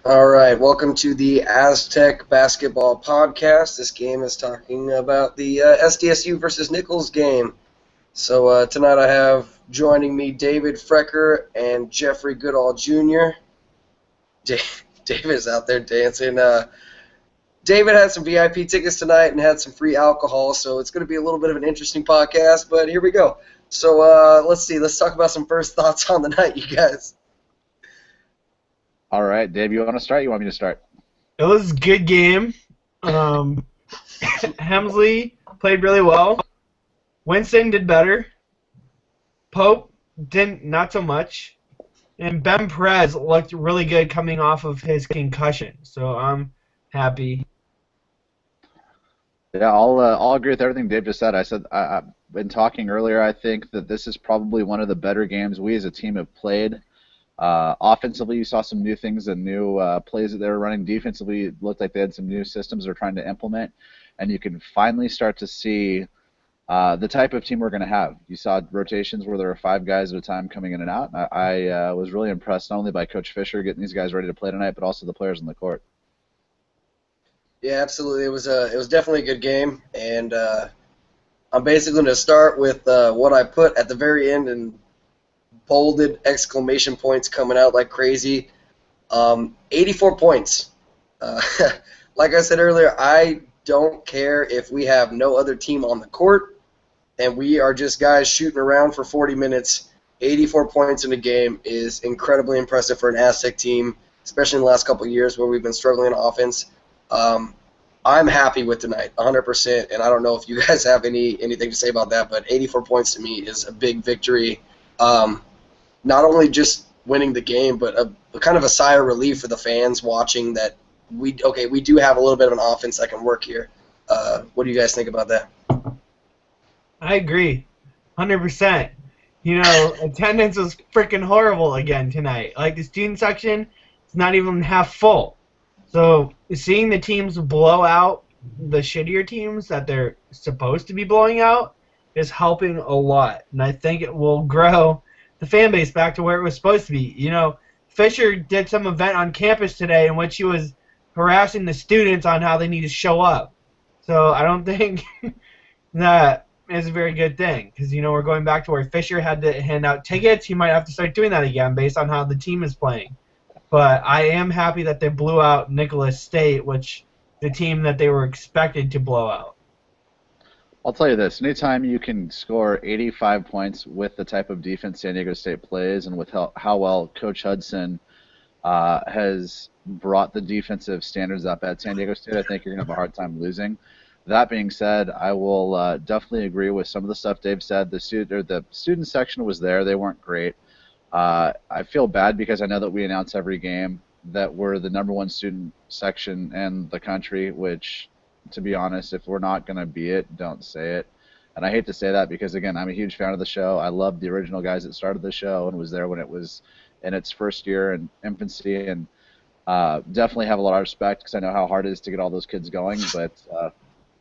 All right, welcome to the Aztec Basketball Podcast. This game is talking about the SDSU versus Nicholls game. So tonight I have joining me David Frecker and Jeffrey Goodall Jr. David's out there dancing. David had some VIP tickets tonight and had some free alcohol, so it's going to be a little bit of an interesting podcast, but here we go. So let's see. Let's talk about some first thoughts on the night, you guys. All right, Dave, you want to start? You want me to start? It was a good game. Hemsley played really well. Winston did better. Pope didn't, not so much. And Ben Perez looked really good coming off of his concussion. So I'm happy. Yeah, I'll agree with everything Dave just said. I've been talking earlier. I think that this is probably one of the better games we as a team have played. Offensively, you saw some new things and new plays that they were running. Defensively, it looked like they had some new systems they're trying to implement, and you can finally start to see the type of team we're going to have. You saw rotations where there were 5 guys at a time coming in and out. I was really impressed not only by Coach Fisher getting these guys ready to play tonight, but also the players on the court. Yeah, absolutely. It was definitely a good game, and I'm basically going to start with what I put at the very end and bolded exclamation points coming out like crazy. 84 points. Uh, like I said earlier, I don't care if we have no other team on the court and we are just guys shooting around for 40 minutes. 84 points in a game is incredibly impressive for an Aztec team, especially in the last couple of years where we've been struggling on offense. I'm happy with tonight, 100%, and I don't know if you guys have anything to say about that, but 84 points to me is a big victory. Not only just winning the game, but a kind of a sigh of relief for the fans watching that we do have a little bit of an offense that can work here. What do you guys think about that? I agree. 100%. You know, attendance was freaking horrible again tonight. Like, the student section is not even half full. So seeing the teams blow out the shittier teams that they're supposed to be blowing out is helping a lot. And I think it will grow the fan base back to where it was supposed to be. You know, Fisher did some event on campus today in which he was harassing the students on how they need to show up. So I don't think that is a very good thing because, you know, we're going back to where Fisher had to hand out tickets. He might have to start doing that again based on how the team is playing. But I am happy that they blew out Nicholas State, which the team that they were expected to blow out. I'll tell you this, anytime you can score 85 points with the type of defense San Diego State plays and with how well Coach Hudson has brought the defensive standards up at San Diego State, I think you're going to have a hard time losing. That being said, I will definitely agree with some of the stuff Dave said. The student section was there. They weren't great. I feel bad because I know that we announce every game that we're the #1 student section in the country, which, to be honest, if we're not going to be it, don't say it. And I hate to say that because, again, I'm a huge fan of the show. I love the original guys that started the show and was there when it was in its first year and infancy, and definitely have a lot of respect because I know how hard it is to get all those kids going. But,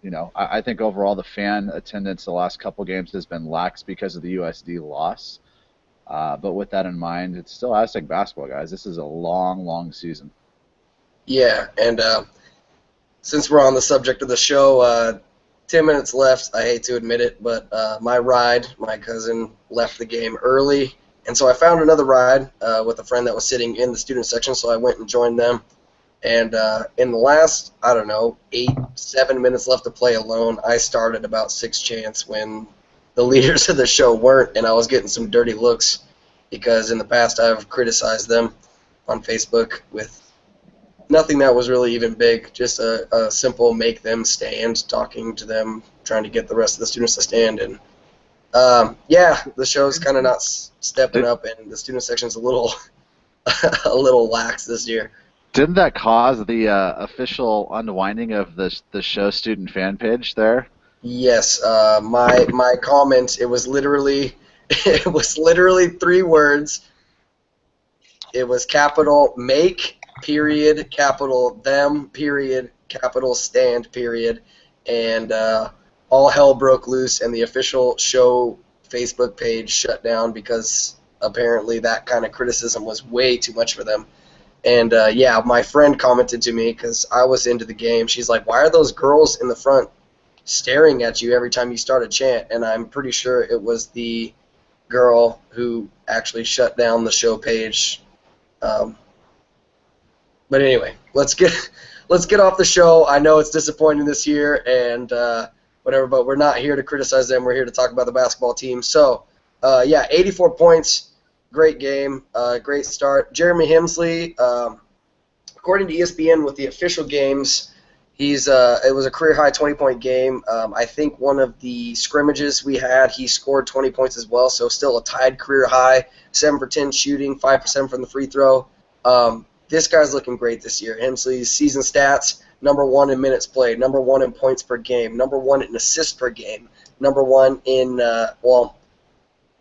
you know, I think overall the fan attendance the last couple games has been lax because of the USD loss. But with that in mind, it's still Aztec basketball, guys. This is a long, long season. Yeah, and since we're on the subject of the show, 10 minutes left. I hate to admit it, but my cousin left the game early, and so I found another ride with a friend that was sitting in the student section, so I went and joined them. And in the last, 7 minutes left to play alone, I started about 6 chants when the leaders of the show weren't, and I was getting some dirty looks because in the past I've criticized them on Facebook with nothing that was really even big, just a simple make them stand, talking to them, trying to get the rest of the students to stand. And yeah, the show's kind of not stepping up, and the student section's a little a little lax this year. Didn't that cause the official unwinding of the show student fan page there? Yes, my comment, it was literally 3 words. It was capital make, period, capital them, period, capital stand, period, and all hell broke loose, and the official show Facebook page shut down because apparently that kind of criticism was way too much for them. And yeah, my friend commented to me because I was into the game. She's like, "Why are those girls in the front staring at you every time you start a chant?" And I'm pretty sure it was the girl who actually shut down the show page. Um, but anyway, let's get off the show. I know it's disappointing this year and whatever, but we're not here to criticize them. We're here to talk about the basketball team. So yeah, 84 points, great game, great start. Jeremy Hemsley, according to ESPN, with the official games, it was a career high 20-point game. I think one of the scrimmages we had, he scored 20 points as well, so still a tied career high. 7 for 10 shooting, 5 for 7 from the free throw. This guy's looking great this year. Hemsley's season stats: number 1 in minutes played, number 1 in points per game, number 1 in assists per game, number 1 in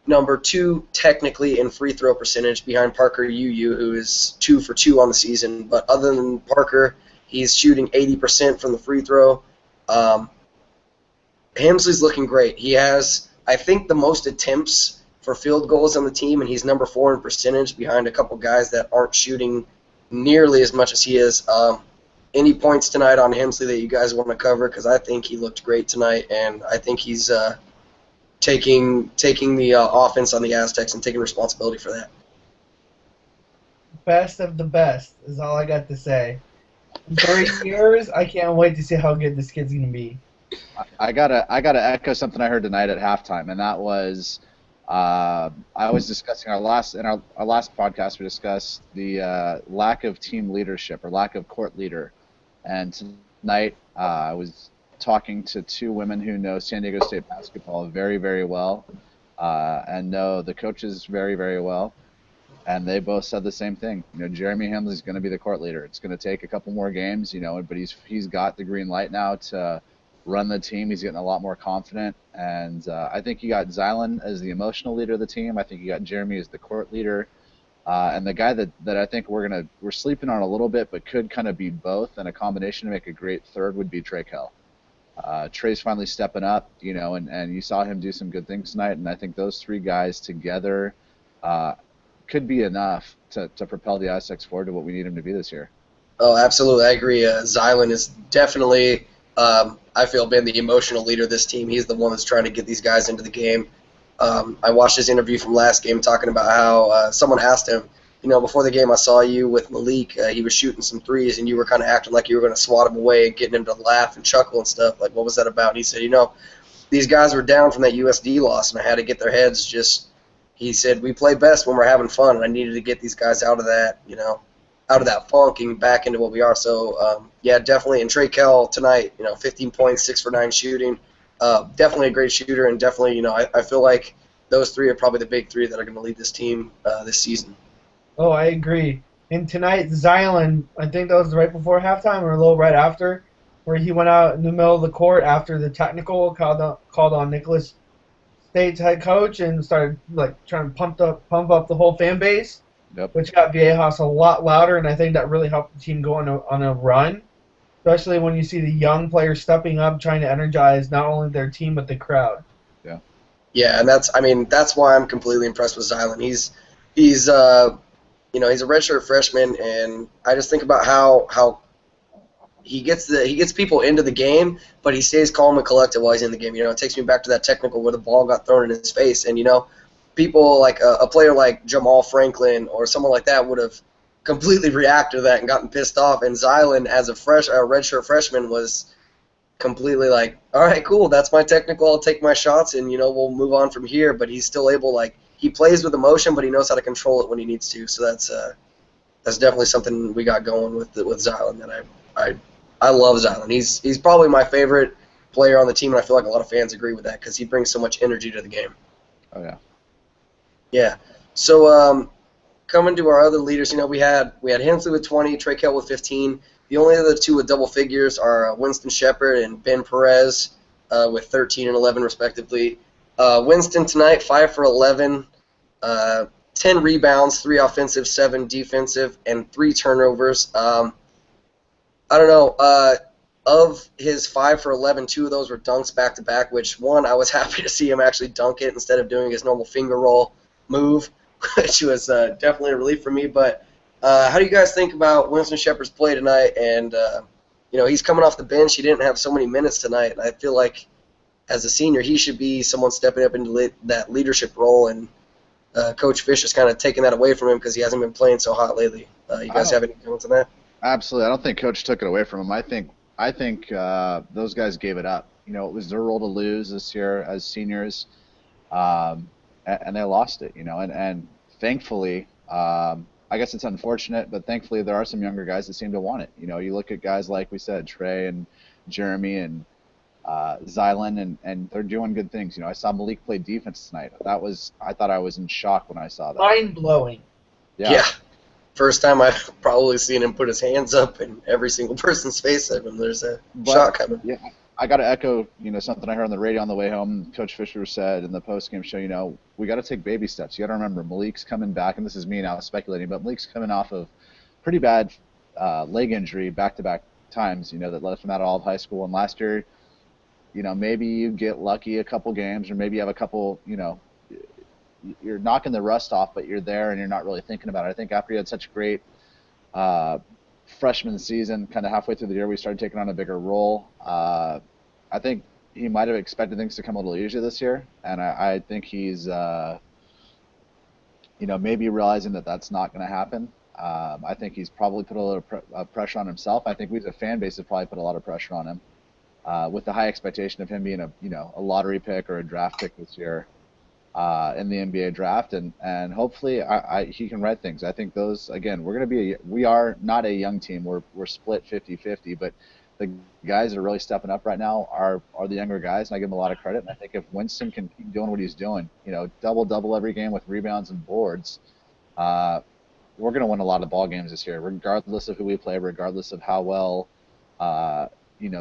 number 2 technically in free throw percentage behind Parker Yu, who is 2 for 2 on the season. But other than Parker, he's shooting 80% from the free throw. Hemsley's looking great. He has, I think, the most attempts for field goals on the team, and he's number 4 in percentage behind a couple guys that aren't shooting nearly as much as he is. Any points tonight on Hemsley that you guys want to cover? Because I think he looked great tonight, and I think he's taking the offense on the Aztecs and taking responsibility for that. Best of the best is all I got to say. In 3 years, I can't wait to see how good this kid's gonna be. I gotta echo something I heard tonight at halftime, and that was I was discussing our last podcast. We discussed the lack of team leadership or lack of court leader, and tonight I was talking to 2 women who know San Diego State basketball very, very well, and know the coaches very, very well. And they both said the same thing. Jeremy Hemsley is going to be the court leader. It's going to take a couple more games, but he's got the green light now to run the team. He's getting a lot more confident, and I think you got Zylan as the emotional leader of the team. I think you got Jeremy as the court leader, and the guy that I think we're sleeping on a little bit, but could kind of be both, and a combination to make a great third would be Trey Kell. Trey's finally stepping up, and you saw him do some good things tonight, and I think those 3 guys together could be enough to propel the Aztecs forward to what we need him to be this year. Oh, absolutely. I agree. Zylan is definitely, I feel, been the emotional leader of this team. He's the one that's trying to get these guys into the game. I watched his interview from last game talking about how someone asked him, before the game I saw you with Malik, he was shooting some threes, and you were kind of acting like you were going to swat him away and getting him to laugh and chuckle and stuff. Like, what was that about? And he said, these guys were down from that USD loss, and I had to get their heads just – he said, we play best when we're having fun, and I needed to get these guys out of that, out of that funk and back into what we are. So, yeah, definitely. And Trey Kell tonight, 15 points, 6 for 9 shooting. Definitely a great shooter, and definitely, I feel like those 3 are probably the big 3 that are going to lead this team this season. Oh, I agree. And tonight, Zylan, I think that was right before halftime or a little right after, where he went out in the middle of the court after the technical called on Nicholas State's head coach and started trying to pump up the whole fan base, Yep. Which got Viejas a lot louder, and I think that really helped the team go on a run, especially when you see the young players stepping up, trying to energize not only their team but the crowd. Yeah. Yeah, and that's why I'm completely impressed with Zylan. He's a redshirt freshman, and I just think about how he gets people into the game, but he stays calm and collected while he's in the game. It takes me back to that technical where the ball got thrown in his face, and people like a player like Jamal Franklin or someone like that would have completely reacted to that and gotten pissed off. And Zylan, as a redshirt freshman, was completely like, all right, cool, that's my technical. I'll take my shots, and we'll move on from here. But he's still able, he plays with emotion, but he knows how to control it when he needs to. So that's definitely something we got going with Zylan that I love Zylan. He's probably my favorite player on the team, and I feel like a lot of fans agree with that because he brings so much energy to the game. Oh, yeah. Yeah. So coming to our other leaders, we had Hemsley with 20, Trey Kell with 15. The only other 2 with double figures are Winston Shepard and Ben Perez with 13 and 11 respectively. Winston tonight, 5 for 11, 10 rebounds, 3 offensive, 7 defensive, and 3 turnovers. I don't know. Of his 5 for 11, 2 of those were dunks back-to-back, which, one, I was happy to see him actually dunk it instead of doing his normal finger roll move, which was definitely a relief for me. But How do you guys think about Winston Shepard's play tonight? And he's coming off the bench. He didn't have so many minutes tonight. I feel like as a senior, he should be someone stepping up into that leadership role. And Coach Fish is kind of taking that away from him because he hasn't been playing so hot lately. You guys have any comments on that? Absolutely. I don't think Coach took it away from him. I think those guys gave it up. It was their role to lose this year as seniors, and they lost it. And thankfully, I guess it's unfortunate, but thankfully there are some younger guys that seem to want it. You look at guys like we said, Trey and Jeremy and Zylan, and they're doing good things. I saw Malik play defense tonight. I thought I was in shock when I saw that. Mind blowing. Yeah. First time I've probably seen him put his hands up in every single person's face at him. There's a shot coming. Yeah, I got to echo, something I heard on the radio on the way home. Coach Fisher said in the post-game show, we got to take baby steps. You got to remember, Malik's coming back, and this is me now speculating, but Malik's coming off of pretty bad leg injury back-to-back times, that left him out of all of high school. And last year, maybe you get lucky a couple games, or maybe you have a couple, you're knocking the rust off, but you're there and you're not really thinking about it. I think after you had such a great freshman season, kind of halfway through the year, we started taking on a bigger role. I think he might have expected things to come a little easier this year, and I think he's, maybe realizing that that's not going to happen. I think he's probably put a little pressure on himself. I think we as a fan base have probably put a lot of pressure on him with the high expectation of him being a lottery pick or a draft pick this year. In the NBA draft, and hopefully he can right things. I think those, again, we are not a young team. We're split 50-50, but the guys that are really stepping up right now are the younger guys, and I give them a lot of credit. And I think if Winston can keep doing what he's doing, double every game with rebounds and boards, we're going to win a lot of ball games this year, regardless of who we play, regardless of how well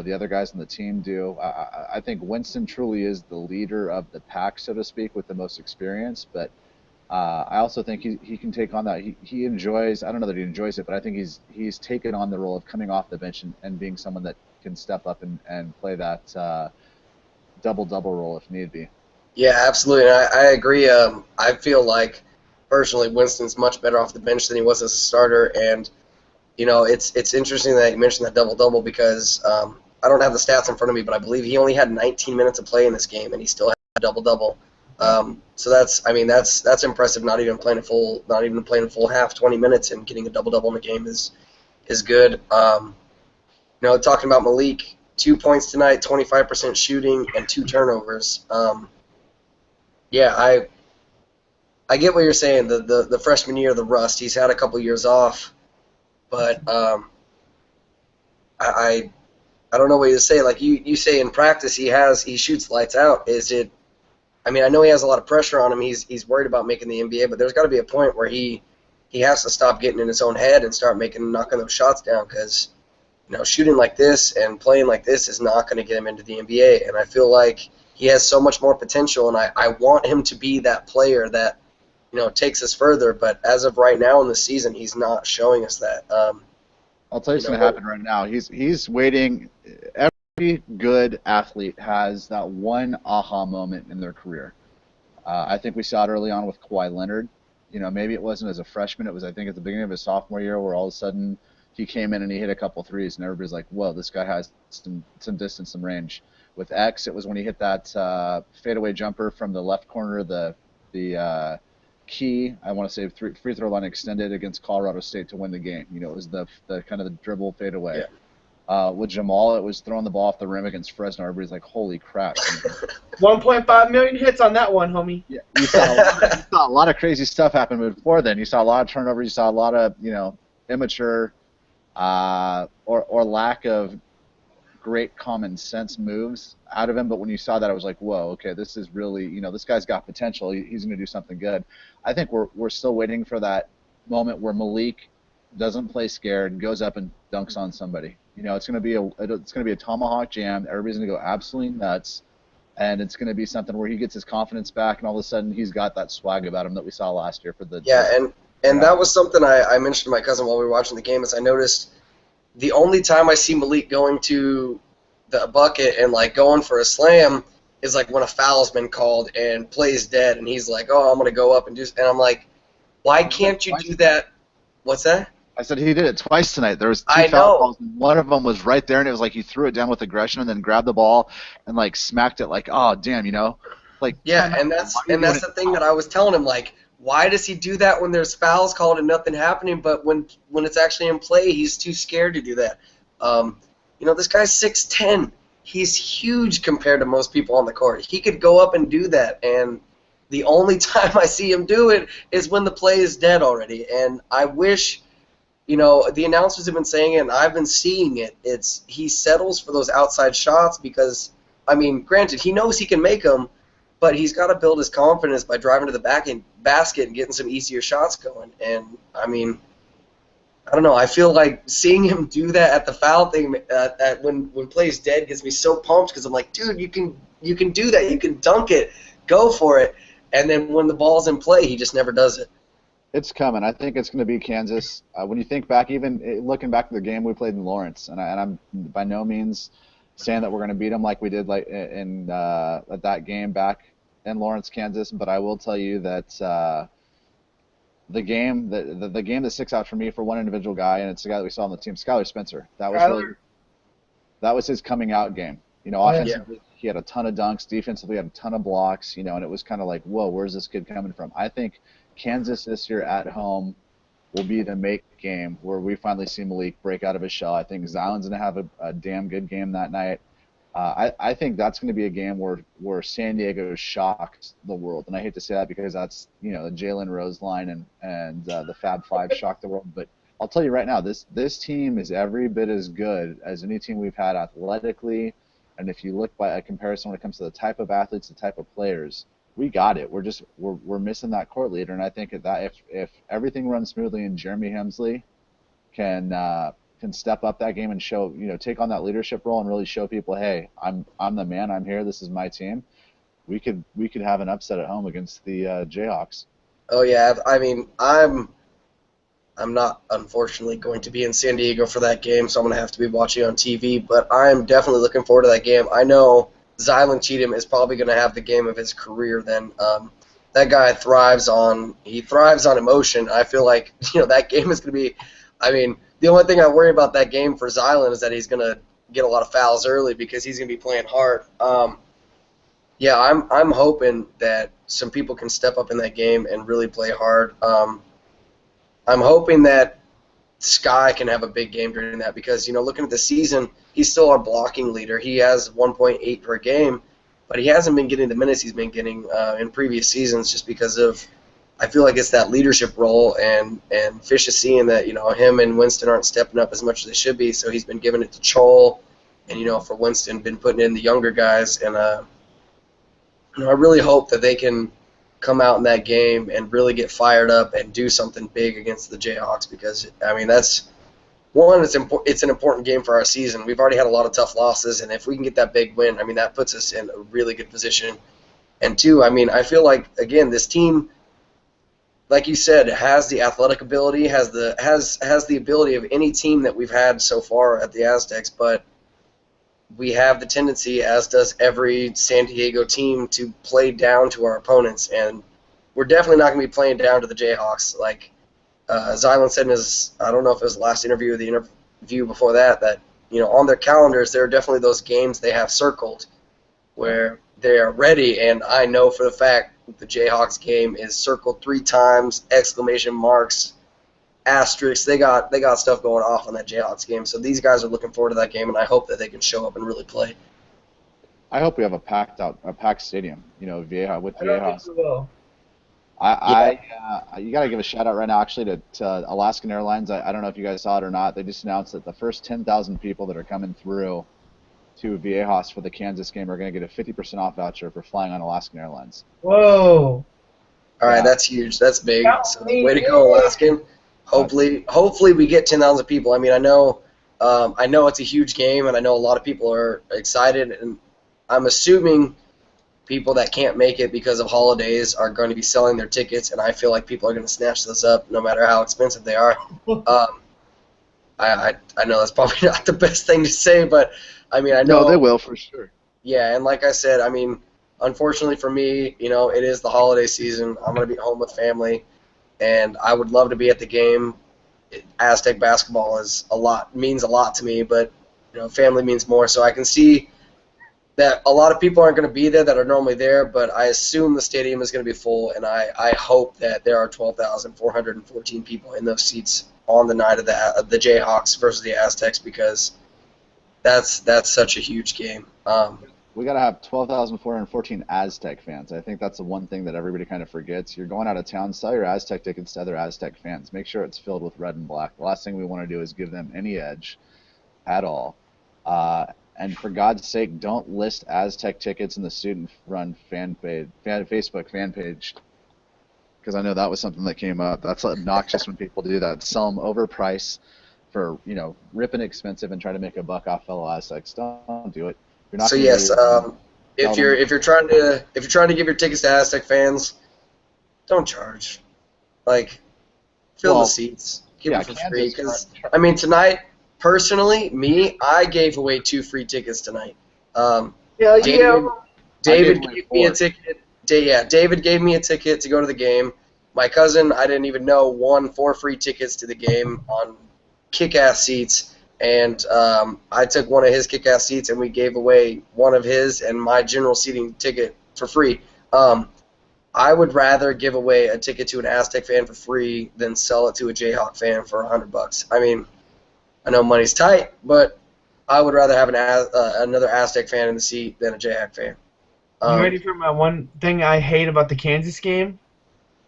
the other guys on the team do. I think Winston truly is the leader of the pack, so to speak, with the most experience. But I also think he can take on that. He enjoys, I don't know that he enjoys it, but I think he's taken on the role of coming off the bench and being someone that can step up and play that double-double role if need be. Yeah, absolutely. And I agree. I feel like, personally, Winston's much better off the bench than he was as a starter. And it's interesting that you mentioned that double-double because I don't have the stats in front of me, but I believe he only had 19 minutes of play in this game, and he still had a double-double. So that's impressive. Not even playing a full half, 20 minutes, and getting a double-double in the game is good. Talking about Malik, 2 points tonight, 25% shooting, and 2 turnovers. I get what you're saying. The freshman year, the rust. He's had a couple years off. But I don't know what to say. Like you say in practice, he shoots lights out. I know he has a lot of pressure on him. He's worried about making the NBA, but there's got to be a point where he has to stop getting in his own head and start knocking those shots down because shooting like this and playing like this is not going to get him into the NBA. And I feel like he has so much more potential, and I want him to be that player that takes us further, but as of right now in the season, he's not showing us that. I'll tell you what's going to happen right now. He's waiting. Every good athlete has that one aha moment in their career. I think we saw it early on with Kawhi Leonard. Maybe it wasn't as a freshman. It was, I think, at the beginning of his sophomore year where all of a sudden he came in and he hit a couple threes, and everybody's like, whoa, this guy has some distance, some range. With X, it was when he hit that fadeaway jumper from the left corner of the key, I want to say free throw line extended against Colorado State to win the game. It was the kind of the dribble fade away. Yeah. With Jamal, it was throwing the ball off the rim against Fresno. Everybody's like, holy crap. 1.5 million hits on that one, homie. Yeah, you saw a lot of crazy stuff happen before then. You saw a lot of turnovers. You saw a lot of, immature or lack of great common sense moves out of him, but when you saw that, I was like, whoa, okay, this is really, this guy's got potential. He's going to do something good. I think we're still waiting for that moment where Malik doesn't play scared, goes up and dunks on somebody. It's going to be a tomahawk jam. Everybody's going to go absolutely nuts, and it's going to be something where he gets his confidence back, and all of a sudden he's got that swag about him that we saw last year for the. Yeah, and that was something I mentioned to my cousin while we were watching the game. Is I noticed the only time I see Malik going to the bucket and going for a slam is when a foul's been called and plays dead, and he's like, oh, I'm gonna go up and do. And I'm like, why can't you do that What's that? I said he did it twice tonight. There was two I foul know. calls. And one of them was right there, and it was like he threw it down with aggression and then grabbed the ball and like smacked it like, oh damn, like Yeah, time out. and Why that's are you and doing that's it the thing now? that I was telling him. Like, why does he do that when there's fouls called and nothing happening? But when it's actually in play, he's too scared to do that. Um, this guy's 6'10". He's huge compared to most people on the court. He could go up and do that, and the only time I see him do it is when the play is dead already. And I wish, the announcers have been saying it, and I've been seeing it. It's he settles for those outside shots because, I mean, granted, he knows he can make them, but he's got to build his confidence by driving to the back end basket and getting some easier shots going. And I mean, I don't know. I feel like seeing him do that at the foul thing at when play's dead gets me so pumped because I'm like, dude, you can do that. You can dunk it. Go for it. And then when the ball's in play, he just never does it. It's coming. I think it's going to be Kansas. When you think back, even looking back to the game we played in Lawrence, and I'm by no means saying that we're going to beat them like we did like in at that game back in Lawrence, Kansas. But I will tell you that the game that sticks out for me for one individual guy, and it's the guy that we saw on the team, Skylar Spencer. Skyler. That was his coming out game. Oh, yeah. Yeah. Offensively, he had a ton of dunks. Defensively, he had a ton of blocks. And it was kind of like, whoa, where's this kid coming from? I think Kansas this year at home will be the make game where we finally see Malik break out of his shell. I think Zion's going to have a damn good game that night. I think that's going to be a game where San Diego shocks the world. And I hate to say that because that's, the Jalen Rose line and the Fab Five shocked the world. But I'll tell you right now, this team is every bit as good as any team we've had athletically. And if you look by a comparison when it comes to the type of athletes, the type of players, we got it. We're missing that court leader. And I think that if everything runs smoothly and Jeremy Hemsley can step up that game and show, take on that leadership role and really show people, hey, I'm the man, I'm here, this is my team. We could have an upset at home against the Jayhawks. Oh yeah. I mean, I'm not, unfortunately, going to be in San Diego for that game, so I'm going to have to be watching on TV, but I'm definitely looking forward to that game. I know Zylan Cheatham is probably going to have the game of his career then. That guy thrives on emotion. I feel like, that game is going to be, I mean, the only thing I worry about that game for Zylan is that he's going to get a lot of fouls early because he's going to be playing hard. Yeah, I'm hoping that some people can step up in that game and really play hard. I'm hoping that Sky can have a big game during that because, looking at the season, he's still our blocking leader. He has 1.8 per game, but he hasn't been getting the minutes he's been getting in previous seasons just because of, I feel like it's that leadership role, and Fish is seeing that, him and Winston aren't stepping up as much as they should be, so he's been giving it to Chol, and, for Winston, been putting in the younger guys, and, I really hope that they can come out in that game and really get fired up and do something big against the Jayhawks because, I mean, that's one, it's an important game for our season. We've already had a lot of tough losses, and if we can get that big win, I mean, that puts us in a really good position. And two, I mean, I feel like, again, this team, like you said, has the athletic ability, has the ability of any team that we've had so far at the Aztecs, but we have the tendency, as does every San Diego team, to play down to our opponents, and we're definitely not going to be playing down to the Jayhawks. Like Zylan said in his, I don't know if it was the last interview or the interview before that, on their calendars there are definitely those games they have circled where they are ready, and I know for the fact the Jayhawks game is circled 3 times, exclamation marks, asterisks. They got stuff going off on that Jayhawks game. So these guys are looking forward to that game, and I hope that they can show up and really play. I hope we have a packed stadium. Vieja with I don't think Viejas. we will. You got to give a shout out right now, actually, to Alaskan Airlines. I don't know if you guys saw it or not. They just announced that the first 10,000 people that are coming through to Viejas for the Kansas game are going to get a 50% off voucher for flying on Alaskan Airlines. Whoa. All right, Yeah. that's huge. That's big. Count So me way to go, in. Alaskan. Hopefully we get 10,000 people. I mean, I know it's a huge game, and I know a lot of people are excited, and I'm assuming people that can't make it because of holidays are going to be selling their tickets, and I feel like people are going to snatch those up no matter how expensive they are. I know that's probably not the best thing to say, but I mean, I know. No, they will for sure. Yeah, and like I said, I mean, unfortunately for me, it is the holiday season. I'm going to be home with family, and I would love to be at the game. Aztec basketball means a lot to me, but family means more. So I can see that a lot of people aren't going to be there that are normally there, but I assume the stadium is going to be full, and I hope that there are 12,414 people in those seats on the night of the Jayhawks versus the Aztecs, because that's such a huge game. We got to have 12,414 Aztec fans. I think that's the one thing that everybody kind of forgets. You're going out of town, sell your Aztec tickets to other Aztec fans. Make sure it's filled with red and black. The last thing we want to do is give them any edge at all. And for God's sake, don't list Aztec tickets in the student-run Facebook fan page, because I know that was something that came up. That's obnoxious when people do that. Sell them overpriced for, ripping expensive and try to make a buck off fellow Aztecs. Don't do it. You're not So yes, if you're trying to give your tickets to Aztec fans, don't charge. Fill the seats, give it for free. Because tonight, personally, I gave away 2 free tickets tonight. David gave me a ticket. David gave me a ticket to go to the game. My cousin, I didn't even know, won 4 free tickets to the game on kick-ass seats. And I took one of his kick-ass seats, and we gave away one of his and my general seating ticket for free. I would rather give away a ticket to an Aztec fan for free than sell it to a Jayhawk fan for $100. I know money's tight, but I would rather have another Aztec fan in the seat than a Jayhawk fan. You ready for my one thing I hate about the Kansas game?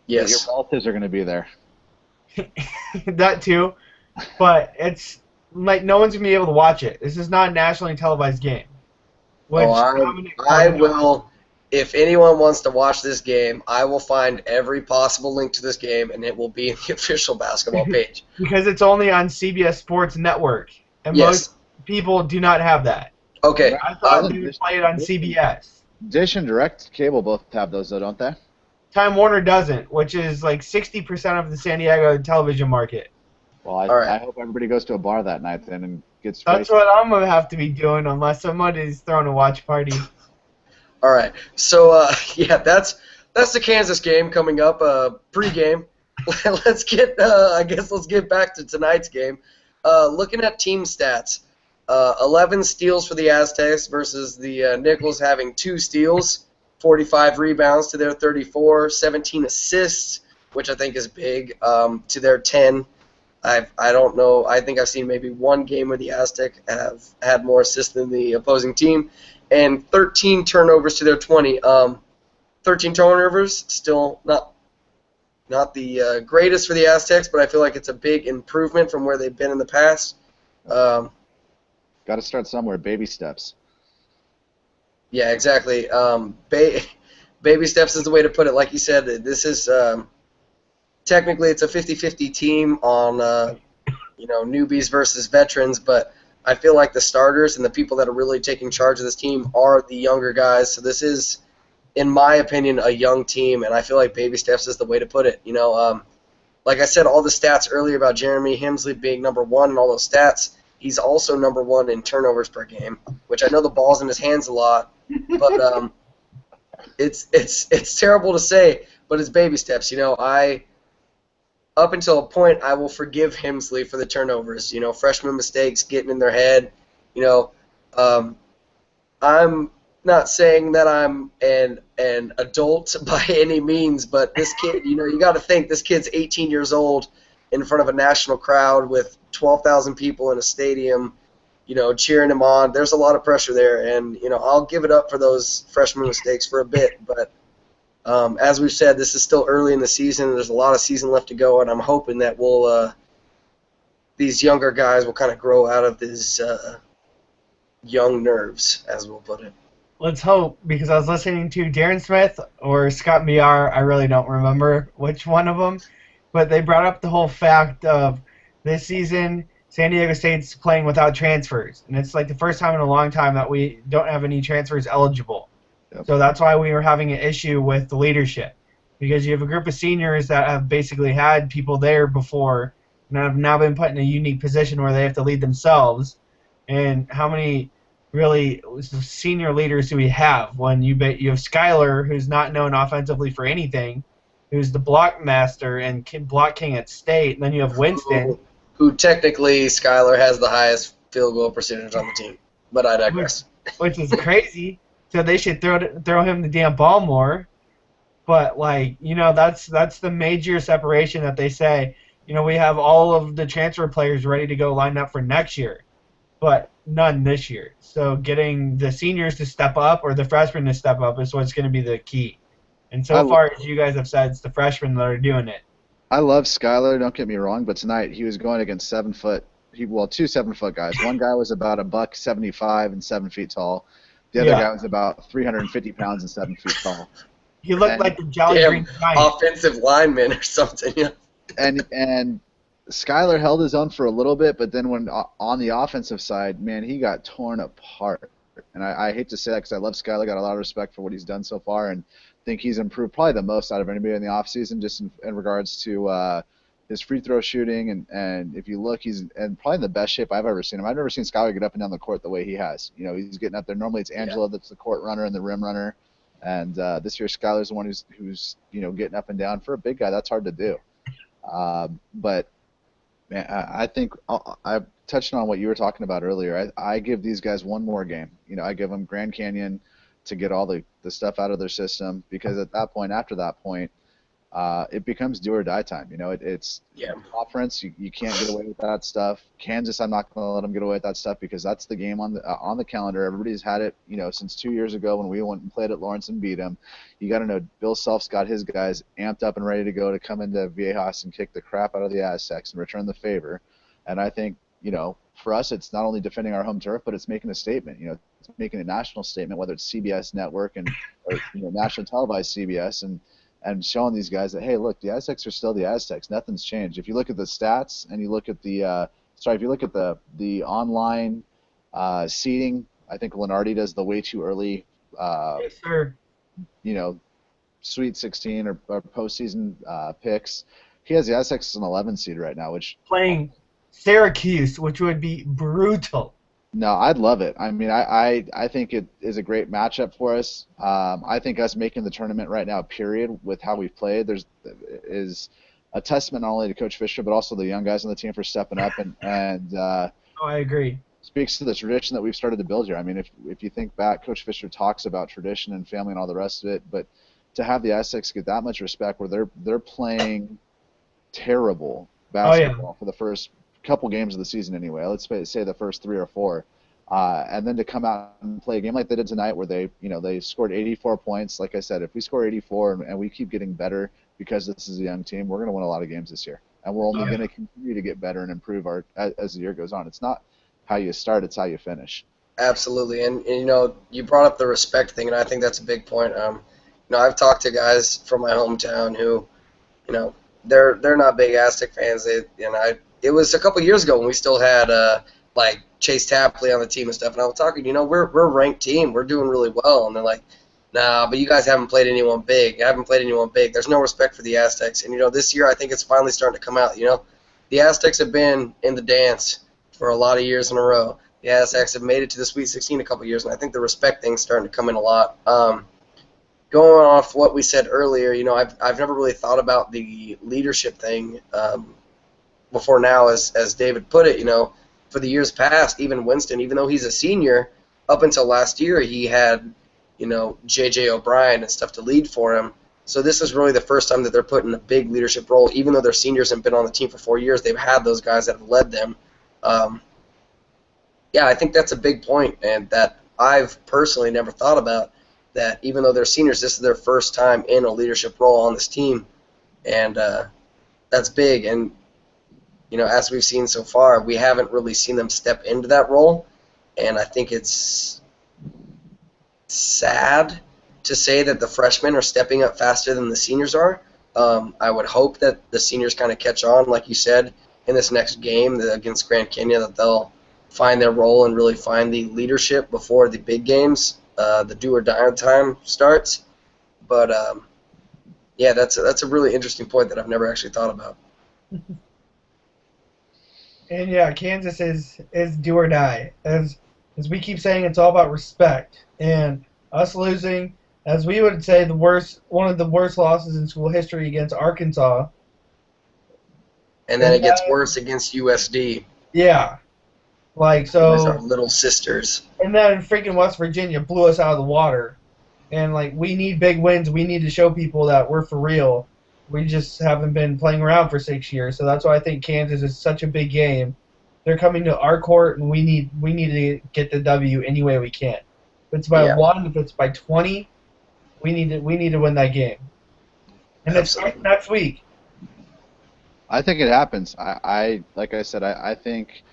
Yes. Your relatives are going to be there. That too, but it's no one's going to be able to watch it. This is not a nationally televised game. I will. If anyone wants to watch this game, I will find every possible link to this game, and it will be in the official basketball page. Because it's only on CBS Sports Network, and most people do not have that. Okay. I thought they would play it on CBS. Dish and Direct Cable both have those, though, don't they? Time Warner doesn't, which is 60% of the San Diego television market. Well, I hope everybody goes to a bar that night then and gets. That's what I'm gonna have to be doing unless somebody's throwing a watch party. All right, so that's the Kansas game coming up. Pre-game. let's get back to tonight's game. Looking at team stats, 11 steals for the Aztecs versus the Nicholls having 2 steals, 45 rebounds to their 34, 17 assists, which I think is big, to their 10. I don't know. I think I've seen maybe one game where the Aztec have had more assists than the opposing team, and 13 turnovers to their 20. 13 turnovers, still not the greatest for the Aztecs, but I feel like it's a big improvement from where they've been in the past. Got to start somewhere. Baby steps. Yeah, exactly. Baby steps is the way to put it. Like you said, this is technically it's a 50-50 team on newbies versus veterans, but I feel like the starters and the people that are really taking charge of this team are the younger guys. So this is, in my opinion, a young team, and I feel like baby steps is the way to put it. Like I said, all the stats earlier about Jeremy Hemsley being number 1 in all those stats, he's also number 1 in turnovers per game, which I know the ball's in his hands a lot, but it's terrible to say, but it's baby steps. Up until a point, I will forgive Hemsley for the turnovers. Freshman mistakes, getting in their head. I'm not saying that I'm an adult by any means, but this kid, you got to think this kid's 18 years old in front of a national crowd with 12,000 people in a stadium, cheering him on. There's a lot of pressure there, and I'll give it up for those freshman mistakes for a bit, but. As we've said, this is still early in the season. There's a lot of season left to go, and I'm hoping that these younger guys will kind of grow out of these young nerves, as we'll put it. Let's hope, because I was listening to Darren Smith or Scott Millar, I really don't remember which one of them, but they brought up the whole fact of this season San Diego State's playing without transfers, and it's the first time in a long time that we don't have any transfers eligible. Yep. So that's why we were having an issue with the leadership, because you have a group of seniors that have basically had people there before and have now been put in a unique position where they have to lead themselves. And how many really senior leaders do we have when you have Skyler, who's not known offensively for anything, who's the block master and block king at State, and then you have Winston, who technically Skylar has the highest field goal percentage on the team. But I digress. Which is crazy. So they should throw him the damn ball more. But like, that's the major separation that they say. We have all of the transfer players ready to go lined up for next year, but none this year. So getting the seniors to step up or the freshmen to step up is what's going to be the key. And so I, far, as you guys have said, it's the freshmen that are doing it. I love Skylar, don't get me wrong, but tonight he was going against 7-foot. Two 7-foot guys. One guy was about a $175 and 7 feet tall. The other guy was about 350 pounds and 7 feet tall. He looked like the Jolly Green Giant. Offensive lineman or something. Yeah. And Skylar held his own for a little bit, but then when on the offensive side, man, he got torn apart. And I hate to say that because I love Skylar, got a lot of respect for what he's done so far, and think he's improved probably the most out of anybody in the offseason just in regards to his free throw shooting. And if you look, he's in probably in the best shape I've ever seen him. I've never seen Skylar get up and down the court the way he has. He's getting up there. Normally it's Angelo that's the court runner and the rim runner. And this year Skylar's the one who's getting up and down. For a big guy, that's hard to do. But man, I think I touched on what you were talking about earlier. I give these guys one more game. I give them Grand Canyon to get all the stuff out of their system, because after that point, it becomes do or die time. It's conference. You can't get away with that stuff. Kansas, I'm not going to let them get away with that stuff because that's the game on the calendar. Everybody's had it, since 2 years ago when we went and played at Lawrence and beat them. You got to know Bill Self's got his guys amped up and ready to go to come into Viejas and kick the crap out of the Aztecs and return the favor. And I think, for us, it's not only defending our home turf, but it's making a statement. It's making a national statement, whether it's CBS Network or national televised CBS, and showing these guys that, hey, look, the Aztecs are still the Aztecs. Nothing's changed. If you look at the stats and you look at the online seeding, I think Lenardi does the way too early, yes, sir. Sweet 16 or postseason picks. He has the Aztecs as an 11 seed right now, which playing Syracuse, which would be brutal. No, I'd love it. I mean, I think it is a great matchup for us. I think us making the tournament right now, period, with how we've played, is a testament not only to Coach Fisher but also the young guys on the team for stepping up and I agree. Speaks to the tradition that we've started to build here. I mean, if you think back, Coach Fisher talks about tradition and family and all the rest of it, but to have the Aztecs get that much respect where they're playing terrible basketball for the first couple games of the season anyway, let's say the first 3 or 4, and then to come out and play a game like they did tonight where they scored 84 points. Like I said, if we score 84 and we keep getting better because this is a young team, we're going to win a lot of games this year, and we're only going to continue to get better and improve as the year goes on. It's not how you start, it's how you finish. Absolutely, and you brought up the respect thing, and I think that's a big point. I've talked to guys from my hometown who, they're not big Aztec fans. It was a couple years ago when we still had like Chase Tapley on the team and stuff, and I was talking, we're a ranked team, we're doing really well, and they're like, nah, but you guys haven't played anyone big. I haven't played anyone big. There's no respect for the Aztecs, and this year I think it's finally starting to come out. The Aztecs have been in the dance for a lot of years in a row. The Aztecs have made it to the Sweet 16 a couple years, and I think the respect thing's starting to come in a lot. Going off what we said earlier, I've never really thought about the leadership thing before now, as David put it. For the years past, even Winston, even though he's a senior, up until last year, he had, J.J. O'Brien and stuff to lead for him. So this is really the first time that they're put in a big leadership role. Even though their seniors have been on the team for 4 years, they've had those guys that have led them. I think that's a big point, and that I've personally never thought about, that even though they're seniors, this is their first time in a leadership role on this team, and that's big. And as we've seen so far, we haven't really seen them step into that role, and I think it's sad to say that the freshmen are stepping up faster than the seniors are. I would hope that the seniors kind of catch on, like you said, in this next game against Grand Canyon, that they'll find their role and really find the leadership before the big games, the do or die time starts. But that's a really interesting point that I've never actually thought about. And Kansas is do or die. As we keep saying, it's all about respect. And us losing, as we would say, one of the worst losses in school history against Arkansas. and then it gets worse against USD, Yeah. Like, who is our so, little sisters. and then freaking West Virginia blew us out of the water. And, like, we need big wins. We need to show people that we're for real. We just haven't been playing around for 6 years. So that's why I think Kansas is such a big game. They're coming to our court, and we need to get the W any way we can. If it's by Yeah. 1, if it's by 20, we need to win that game. And it starts Absolutely. next week. I think it happens. Like I said, I think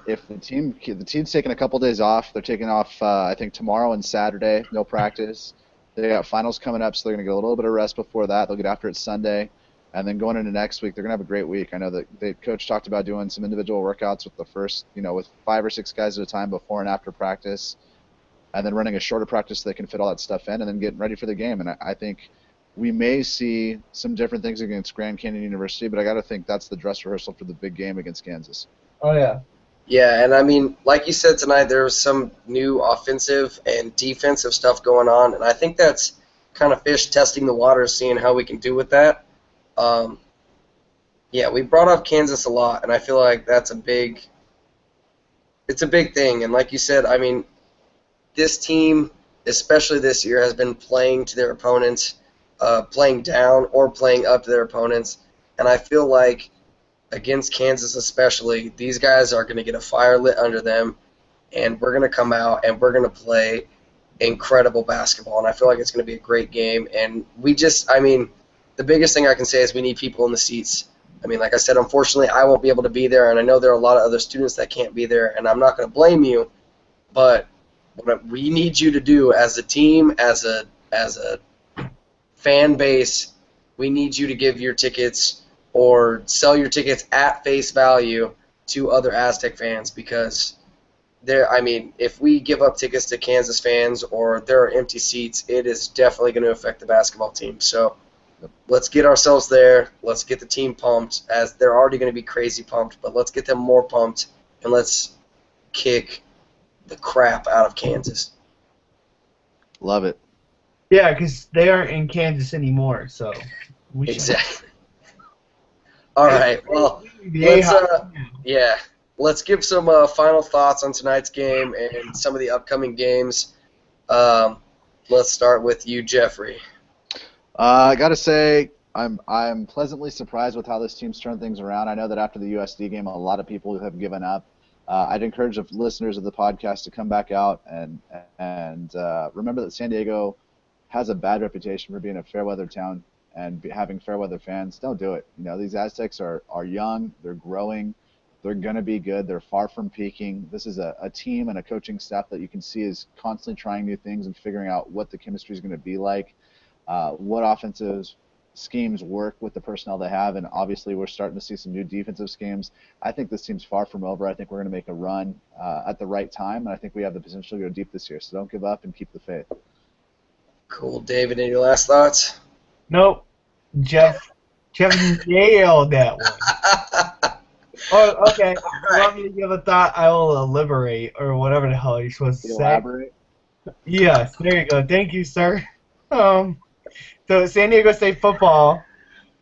if the team's taking a couple days off, they're taking off I think tomorrow and Saturday, no practice. They got finals coming up, so they're gonna get a little bit of rest before that. They'll get after it Sunday, and then going into next week, they're gonna have a great week. I know that the coach talked about doing some individual workouts with the first, with 5 or 6 guys at a time before and after practice, and then running a shorter practice so they can fit all that stuff in, and then getting ready for the game. And I think we may see some different things against Grand Canyon University, but I got to think that's the dress rehearsal for the big game against Kansas. Oh, yeah. Yeah, and I mean, like you said tonight, there was some new offensive and defensive stuff going on, and I think that's kind of fish testing the waters, seeing how we can do with that. Yeah, we brought up Kansas a lot, and I feel like it's a big thing. And like you said, I mean, this team, especially this year, has been playing to their opponents, playing down or playing up to their opponents, and I feel like against Kansas especially, these guys are going to get a fire lit under them, and we're going to come out and we're going to play incredible basketball, and I feel like it's going to be a great game. And the biggest thing I can say is we need people in the seats. I mean, like I said, unfortunately, I won't be able to be there, and I know there are a lot of other students that can't be there, and I'm not going to blame you, but what we need you to do as a team, as a fan base, we need you to give your tickets or sell your tickets at face value to other Aztec fans, because if we give up tickets to Kansas fans or there are empty seats, it is definitely going to affect the basketball team. So let's get ourselves there. Let's get the team pumped, as they're already going to be crazy pumped, but let's get them more pumped, and let's kick the crap out of Kansas. Love it. Yeah, because they aren't in Kansas anymore, so we should. Exactly. All right. Well, let's give some final thoughts on tonight's game and some of the upcoming games. Let's start with you, Jeffrey. I gotta say, I'm pleasantly surprised with how this team's turned things around. I know that after the USD game, a lot of people have given up. I'd encourage the listeners of the podcast to come back out and remember that San Diego has a bad reputation for being a fair weather town and having fair weather fans. Don't do it. These Aztecs are young, they're growing, they're gonna be good, they're far from peaking. This is a team and a coaching staff that you can see is constantly trying new things and figuring out what the chemistry is gonna be like, what offensive schemes work with the personnel they have, and obviously we're starting to see some new defensive schemes. I think this team's far from over. I think we're going to make a run at the right time, and I think we have the potential to go deep this year. So don't give up and keep the faith. Cool. David, any last thoughts? Nope. Jeff nailed that one. Oh, okay. Right. You want me to give a thought? I will elaborate, or whatever the hell you're supposed to say. Elaborate. Yes, there you go. Thank you, sir. So San Diego State football,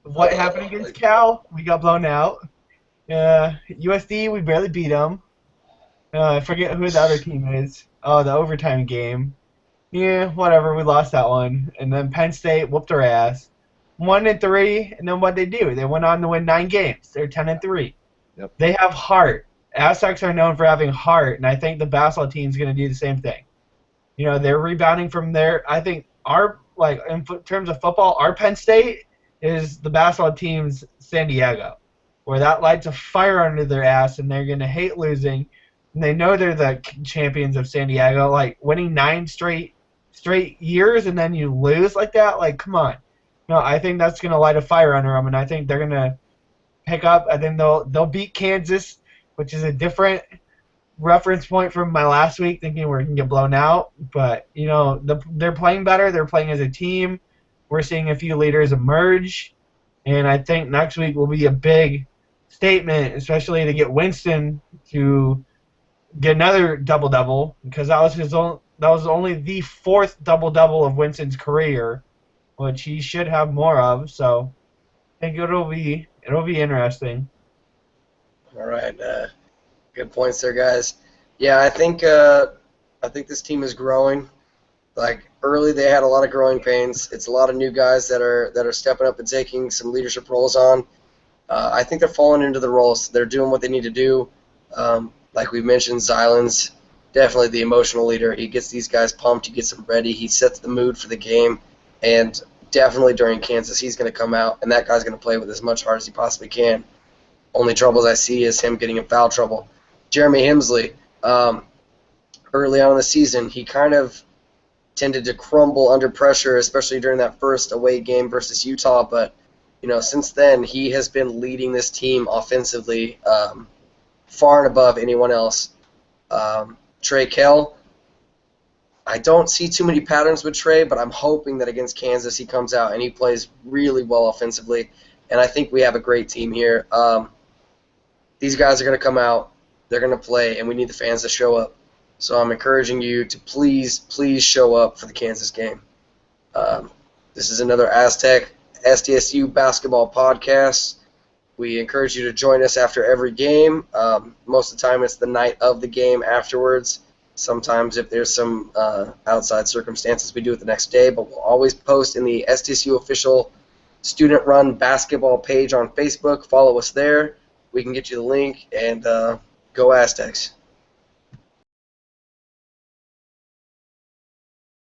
what happened against Cal? We got blown out. USD, we barely beat them. I forget who the other team is. Oh, the overtime game. Yeah, whatever. We lost that one. And then Penn State whooped our ass. 1-3, and then what they do? They went on to win 9 games. They're 10-3. Yep. They have heart. Aztecs are known for having heart, and I think the basketball team's going to do the same thing. They're rebounding from there. I think in terms of football, our Penn State is the basketball team's San Diego, where that lights a fire under their ass, and they're going to hate losing. And they know they're the champions of San Diego. Like, winning 9 straight years and then you lose like that, like, come on. No, I think that's going to light a fire under them, and I think they're going to pick up. I think they'll beat Kansas, which is a different reference point from my last week, thinking we're going to get blown out. But, they're playing better. They're playing as a team. We're seeing a few leaders emerge. And I think next week will be a big statement, especially to get Winston to get another double-double, because that was only the 4th double-double of Winston's career, which he should have more of. So I think it'll be interesting. All right. Good points there, guys. Yeah, I think this team is growing. Like early, they had a lot of growing pains. It's a lot of new guys that are stepping up and taking some leadership roles on. I think they're falling into the roles. They're doing what they need to do. Like we mentioned, Zylan's definitely the emotional leader. He gets these guys pumped. He gets them ready. He sets the mood for the game. And definitely during Kansas, he's going to come out, and that guy's going to play with as much heart as he possibly can. Only troubles I see is him getting in foul trouble. Jeremy Hemsley, early on in the season, he kind of tended to crumble under pressure, especially during that first away game versus Utah. But since then, he has been leading this team offensively far and above anyone else. Trey Kell, I don't see too many patterns with Trey, but I'm hoping that against Kansas he comes out and he plays really well offensively. And I think we have a great team here. These guys are going to come out, they're going to play, and we need the fans to show up. So I'm encouraging you to please show up for the Kansas game. This is another Aztec SDSU basketball podcast. We encourage you to join us after every game. Most of the time it's the night of the game afterwards. Sometimes if there's some outside circumstances, we do it the next day. But we'll always post in the SDSU official student-run basketball page on Facebook. Follow us there. We can get you the link, and go Aztecs.